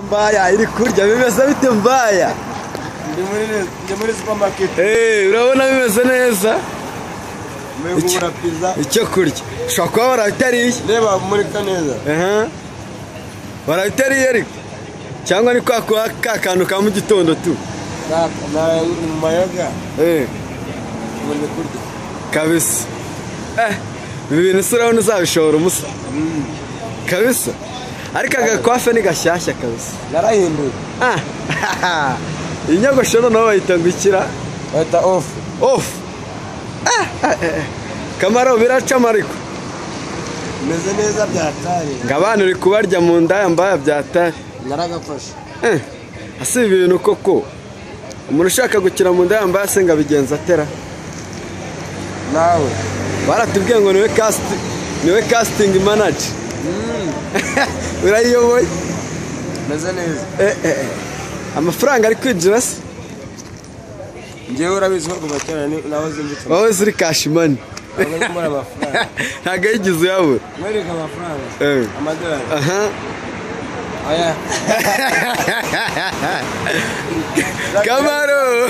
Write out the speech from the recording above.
Mbaya iri kurya bimeze bite mbaya? Ndi muri supermarket. Urabona bimeze neza? Megura pizza. Icyo kurya. Ushobora kuba warabitariye. Reba muri kaneza. Warabitariye ariko? Cyangwa ni kwa kantu ka mu gitondo tu? Na mayoga. Muri kurya. Kabisa. Ibi bintu se urabona uzabishobora umusa? Kabisa. Ariko agakwafe ni gashyashya kabisa. Narahinduye. Inyogosho noneho bayita ngo ikira? Bayita off. Off. Kamaro biracamo ariko. Meze neza byatari. Ngabana uri kubarya mu ndaya mbaya byatari. Naragafashe. Ase ibintu koko. Umuntu ushaka gukira mu ndaya mbaya se ngabigenza atera. Nawe. Baratubwiye ngo niwe casting manager. Urayiyoboye? Meze neza. Amafaranga ari kwinjira se? Ngewe urabizi ko kuva cyane nahoze mbitse. Wowe ziri cash money. Ntago yigize uyabura. Mwereka amafaranga. Amadolari. Aya. Kamaro.